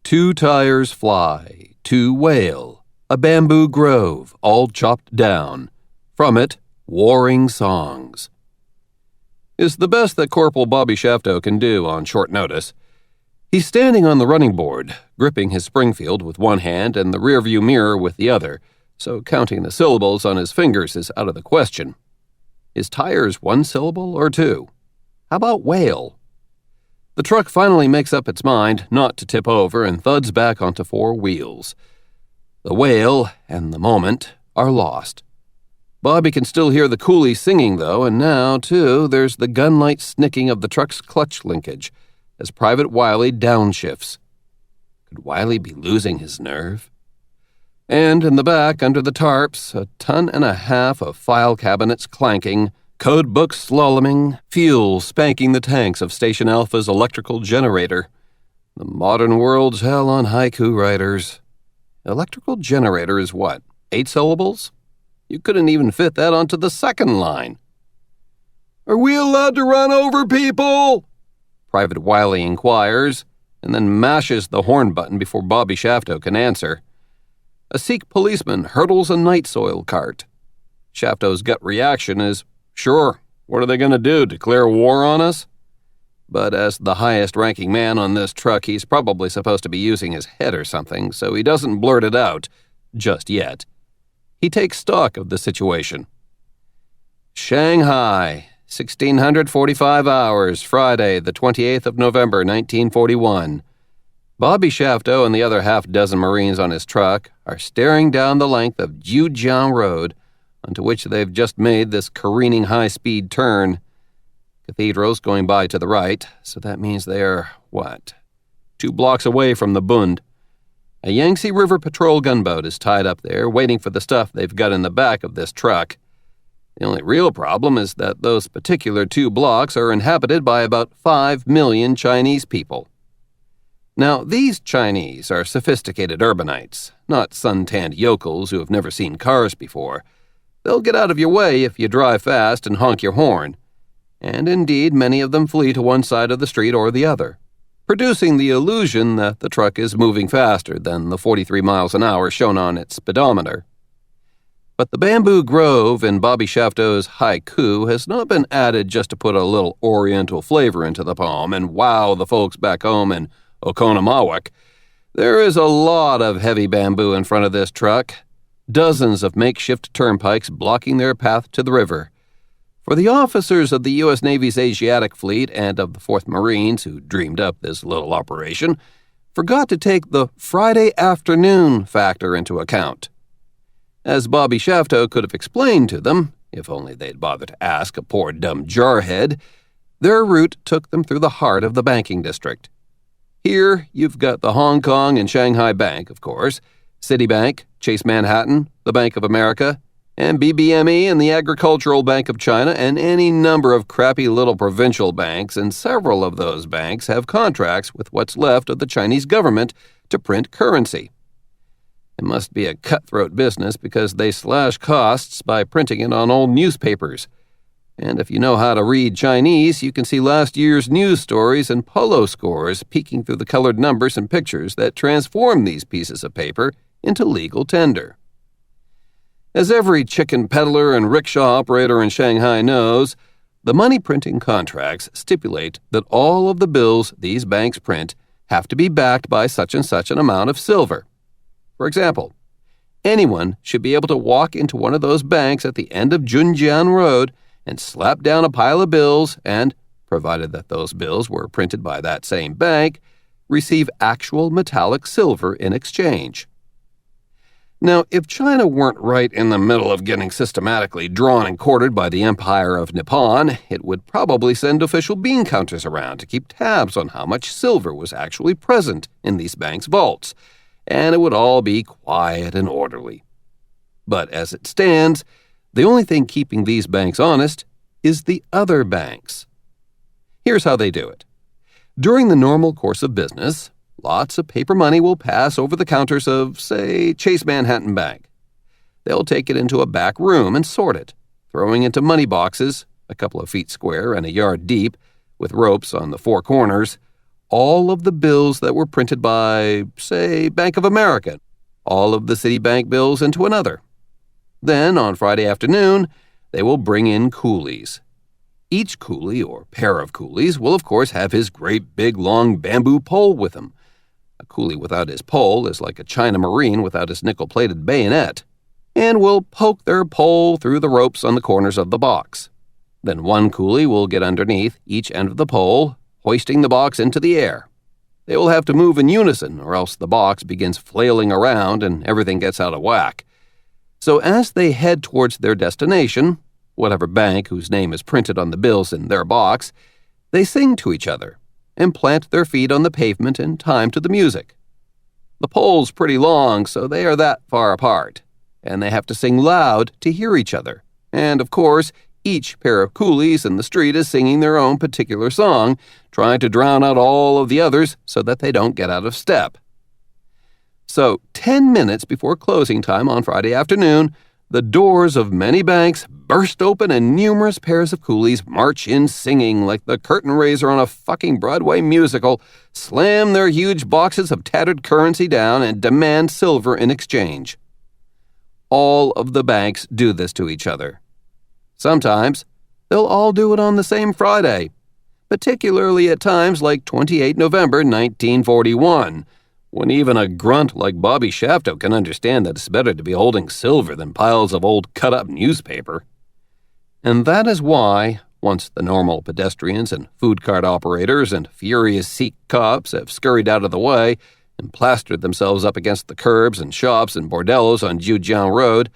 Two tires fly, two wail, a bamboo grove, all chopped down. From it, warring songs. Is the best that Corporal Bobby Shafto can do on short notice. He's standing on the running board, gripping his Springfield with one hand and the rearview mirror with the other, so counting the syllables on his fingers is out of the question. Is tires one syllable or two? How about wail? The truck finally makes up its mind not to tip over and thuds back onto four wheels. The wail and the moment are lost. Bobby can still hear the coolie singing, though, and now, too, there's the gun-light snicking of the truck's clutch linkage as Private Wiley downshifts. Could Wiley be losing his nerve? And in the back, under the tarps, 1.5 tons of file cabinets clanking, code books slaloming, fuel spanking the tanks of Station Alpha's electrical generator. The modern world's hell on haiku writers. Electrical generator is what, 8 syllables? You couldn't even fit that onto the second line. "Are we allowed to run over people?" Private Wiley inquires, and then mashes the horn button before Bobby Shafto can answer. A Sikh policeman hurdles a night soil cart. Shafto's gut reaction is, sure, what are they going to do, declare war on us? But as the highest-ranking man on this truck, he's probably supposed to be using his head or something, so he doesn't blurt it out, just yet. He takes stock of the situation. Shanghai, 1645 hours, Friday, the 28th of November, 1941. Bobby Shafto and the other half-dozen Marines on his truck are staring down the length of Jiujiang Road, onto which they've just made this careening high-speed turn. Cathedral's going by to the right, so that means they're, 2 blocks away from the Bund. A Yangtze River patrol gunboat is tied up there, waiting for the stuff they've got in the back of this truck. The only real problem is that those particular 2 blocks are inhabited by about 5 million Chinese people. Now, these Chinese are sophisticated urbanites, not sun-tanned yokels who have never seen cars before. They'll get out of your way if you drive fast and honk your horn. And indeed, many of them flee to one side of the street or the other, producing the illusion that the truck is moving faster than the 43 miles an hour shown on its speedometer. But the bamboo grove in Bobby Shafto's haiku has not been added just to put a little oriental flavor into the poem and wow the folks back home in Oconomowoc. There is a lot of heavy bamboo in front of this truck, dozens of makeshift turnpikes blocking their path to the river. For the officers of the U.S. Navy's Asiatic Fleet and of the 4th Marines who dreamed up this little operation forgot to take the Friday afternoon factor into account. As Bobby Shafto could have explained to them, if only they'd bothered to ask a poor dumb jarhead, their route took them through the heart of the banking district. Here you've got the Hong Kong and Shanghai Bank, of course, Citibank, Chase Manhattan, the Bank of America, and BBME and the Agricultural Bank of China, and any number of crappy little provincial banks, and several of those banks have contracts with what's left of the Chinese government to print currency. It must be a cutthroat business because they slash costs by printing it on old newspapers. And if you know how to read Chinese, you can see last year's news stories and polo scores peeking through the colored numbers and pictures that transform these pieces of paper into legal tender. As every chicken peddler and rickshaw operator in Shanghai knows, the money printing contracts stipulate that all of the bills these banks print have to be backed by such and such an amount of silver. For example, anyone should be able to walk into one of those banks at the end of Junjian Road and slap down a pile of bills and, provided that those bills were printed by that same bank, receive actual metallic silver in exchange. Now, if China weren't right in the middle of getting systematically drawn and quartered by the Empire of Nippon, it would probably send official bean counters around to keep tabs on how much silver was actually present in these banks' vaults, and it would all be quiet and orderly. But as it stands, the only thing keeping these banks honest is the other banks. Here's how they do it. During the normal course of business, lots of paper money will pass over the counters of, say, Chase Manhattan Bank. They'll take it into a back room and sort it, throwing into money boxes, a couple of feet square and a yard deep, with ropes on the 4 corners, all of the bills that were printed by, say, Bank of America, all of the Citibank bills into another. Then, on Friday afternoon, they will bring in coolies. Each coolie, or pair of coolies, will of course have his great big long bamboo pole with him. A coolie without his pole is like a China Marine without his nickel-plated bayonet, and will poke their pole through the ropes on the corners of the box. Then one coolie will get underneath each end of the pole, hoisting the box into the air. They will have to move in unison, or else the box begins flailing around and everything gets out of whack. So as they head towards their destination, whatever bank whose name is printed on the bills in their box, they sing to each other and plant their feet on the pavement in time to the music. The pole's pretty long, so they are that far apart, and they have to sing loud to hear each other. And, of course, each pair of coolies in the street is singing their own particular song, trying to drown out all of the others so that they don't get out of step. So, 10 minutes before closing time on Friday afternoon, the doors of many banks burst open and numerous pairs of coolies march in singing like the curtain raiser on a fucking Broadway musical, slam their huge boxes of tattered currency down, and demand silver in exchange. All of the banks do this to each other. Sometimes, they'll all do it on the same Friday, particularly at times like 28 November 1941, when even a grunt like Bobby Shafto can understand that it's better to be holding silver than piles of old cut-up newspaper. And that is why, once the normal pedestrians and food cart operators and furious Sikh cops have scurried out of the way and plastered themselves up against the curbs and shops and bordellos on Jujiang Road,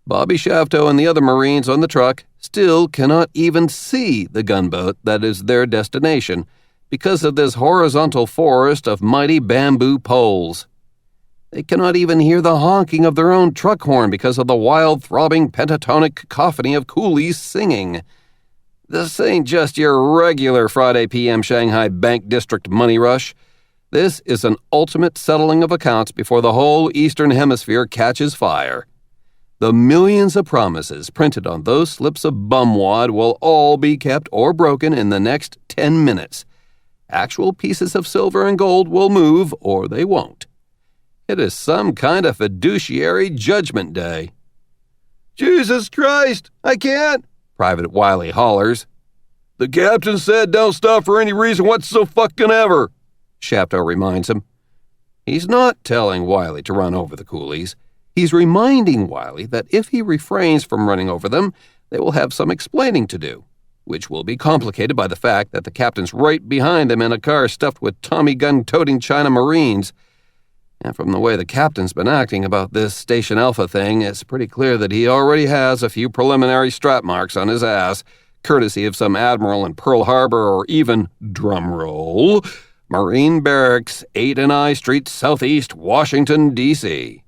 Bobby Shafto and the other Marines on the truck still cannot even see the gunboat that is their destination, because of this horizontal forest of mighty bamboo poles. They cannot even hear the honking of their own truck horn because of the wild, throbbing, pentatonic cacophony of coolies singing. This ain't just your regular Friday p.m. Shanghai Bank District money rush. This is an ultimate settling of accounts before the whole Eastern Hemisphere catches fire. The millions of promises printed on those slips of bumwad will all be kept or broken in the next 10 minutes. Actual pieces of silver and gold will move, or they won't. It is some kind of fiduciary judgment day. "Jesus Christ, I can't," Private Wiley hollers. "The captain said don't stop for any reason whatsoever," Shafto reminds him. He's not telling Wiley to run over the coolies. He's reminding Wiley that if he refrains from running over them, they will have some explaining to do, which will be complicated by the fact that the captain's right behind them in a car stuffed with Tommy gun-toting China Marines. And from the way the captain's been acting about this Station Alpha thing, it's pretty clear that he already has a few preliminary strap marks on his ass, courtesy of some admiral in Pearl Harbor or even, drumroll, Marine Barracks, 8 and I Street Southeast, Washington, D.C.